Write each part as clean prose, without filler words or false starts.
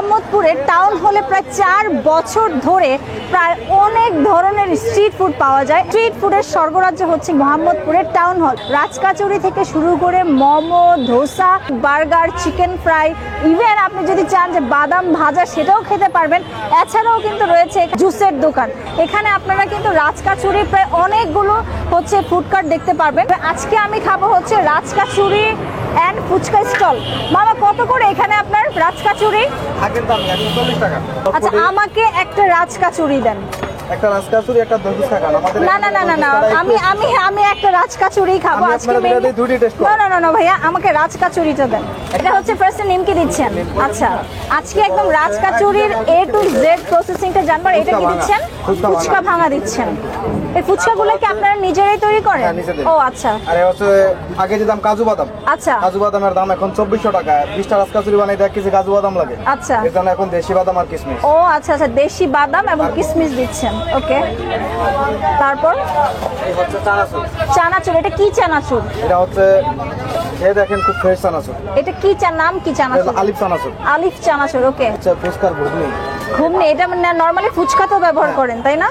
মোহাম্মদপুরের টাউন হলে প্রায় 4 বছর ধরে প্রায় অনেক ধরনের স্ট্রিট ফুড পাওয়া যায়। স্ট্রিট ফুডের স্বর্গরাজ্য হচ্ছে মোহাম্মদপুরের টাউন হল। রাজকাচুরি থেকে শুরু করে momo, dosa, burger, chicken fry, even আপনি যদি চান যে বাদাম ভাজা সেটাও খেতে পারবেন। এছাড়াও কিন্তু রয়েছে জুসের দোকান। এখানে আপনারা কিন্তু রাজকাচুরি প্রায় অনেকগুলো হচ্ছে ফুড কার্ট দেখতে পারবেন। আজকে আমি খাবো হচ্ছে রাজকাচুরি এন্ড ফুচকা স্টল। মামা কত করে এখানে আপনার রাজকাচুরি? আগের দাম 140 টাকা। আচ্ছা আমাকে একটা রাজকাচুরি দেন। একটা রাজকাচুরি একটা দই টাকা। আমাদের না না না না না আমি আমি আমি একটা রাজকাচুরি খাবো আজকে। দুটি টেস্ট করব। না না না না ভাইয়া আমাকে রাজকাচুরিটা দেন। এটা হচ্ছে ফার্স্টে নিমকি দিচ্ছেন। আচ্ছা আজকে একদম রাজকাচুরির A to Z প্রসেসিংটা জানবার। এটা কি দিচ্ছেন? ফুচকা ভাঙা দিচ্ছেন। এই ফুচকাগুলো কি আপনারা নিজেরাই তৈরি করেন? ও আচ্ছা। আরে হচ্ছে আগে যে দাম কাজু বাদাম। আচ্ছা কাজু বাদামের দাম এখন 2400 টাকা। 20টা রাজকাচুরি বানাইতে 1 কেজি কাজু বাদাম লাগে। আচ্ছা এর জন্য এখন দেশি বাদাম আর কিশমিশ। ও আচ্ছা আচ্ছা দেশি বাদাম এবং কিশমিশ দিচ্ছেন। ওকে তারপর এই হচ্ছে চানাচুর। চানাচুর। এটা কি চানাচুর? এটা হচ্ছে এই দেখেন খুব ফ্রেশ চানাচুর। এটা কি নাম কি চানাচুর? আলিফ চানাচুর। আলিফ চানাচুর। ওকে আচ্ছা ফুচকার ঘুগনি। ঘুমনি এটা নরমালি ফুচকা তো ব্যবহার করেন তাই না?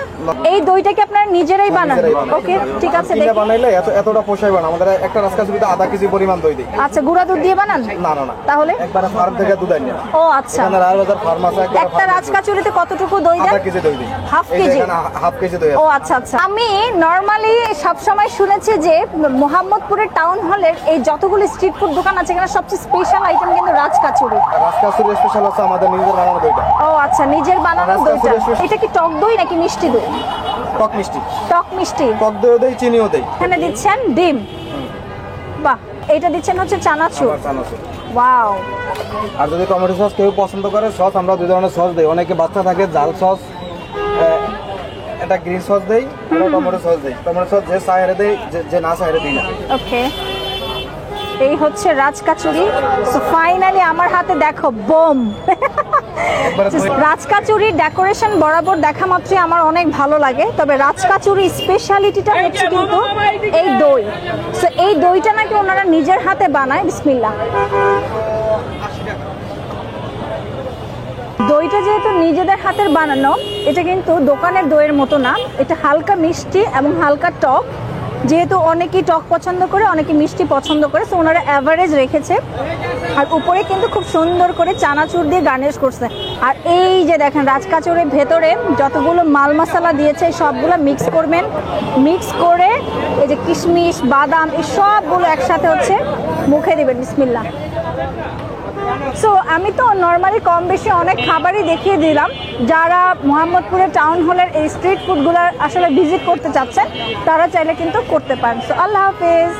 এই দইটা কি আপনারা নিজেরাই বানান? ওকে ঠিক আছে এটা বানাইলে এতটা পোষাইবে না। আমাদের একটা রাজকাচুরিতে আধা কেজি পরিমাণ দই দিই। আচ্ছা গুঁড়া দুধ দিয়ে বানান? না না না তাহলে একবার ফার্ম থেকে দুধ আনি। ও আচ্ছা এখানে রাজবাজার ফার্ম আছে। একটা রাজকাচুরিতে কতটুকু দই দেন? আধা কেজি দই দিই। হাফ এই কেজি? এখানে হাফ কেজি দই আছে। ও আচ্ছা আচ্ছা। আমি নরমালি সব সময় শুনেছি যে মোহাম্মদপুরের টাউন হলের এই যতগুলো স্ট্রিট ফুড দোকান আছে এখানে সবচেয়ে স্পেশাল আইটেম কিন্তু রাজকাচুরি। রাজকাচুরি স্পেশাল হচ্ছে আমাদের নিজের বানানো দইটা। ও আচ্ছা নিজের বানানো দইটা। এটা কি টক দই নাকি মিষ্টি দই? টক মিষ্টি। টক মিষ্টি। টক দইও দেই চিনিও দেই। এখানে দিচ্ছেন ডিম। বাহ এটা দিচ্ছেন হচ্ছে চানাচুর। চানাচুর। ওয়াও। আর যদি টমেটো সস কেউ পছন্দ করে সস আমরা দুই ধরনের সস দেই। অনেকে বাচ্চা থাকে জাল সস, এটা গ্রিন সস দেই, আর টমেটো সস দেই। টমেটো সস যে চাইরে দেই, যে না চাইরে দিই না। ওকে এই হচ্ছে রাজকাচুরি। সো ফাইনালি আমার হাতে দেখো বোম। রাজকাচুরি ডেকোরেশন বরাবর দেখা মাত্রই আমার অনেক ভালো লাগে। তবে রাজকাচুরি স্পেশালিটিটা হচ্ছে কিন্তু এই দই। সো এই দইটা নাকি ওনারা নিজের হাতে বানায়। বিসমিল্লাহ। দইটা যেহেতু নিজেদের হাতের বানানো এটা কিন্তু দোকানের দইয়ের মতো না। এটা হালকা মিষ্টি এবং হালকা টক। যেহেতু অনেকেই টক পছন্দ করে অনেকে মিষ্টি পছন্দ করে সো ওনারা অ্যাভারেজ রেখেছে। আর উপরে কিন্তু খুব সুন্দর করে চানাচুর দিয়ে গার্নিশ করছে। আর এই যে দেখেন রাজকাচুরির ভেতরে যতগুলো মাল মশলা দিয়েছে সবগুলো মিক্স করবেন। মিক্স করে এই যে কিশমিশ বাদাম এই সবগুলো একসাথে হচ্ছে মুখে দিবেন। বিসমিল্লাহ। সো আমি তো নর্মালি কম বেশি অনেক খাবারই দেখিয়ে দিলাম। যারা মোহাম্মদপুরের টাউন হলের এই স্ট্রিট ফুডগুলো আসলে ভিজিট করতে চাচ্ছেন তারা চাইলে কিন্তু করতে পারেন। সো আল্লাহ হাফেজ।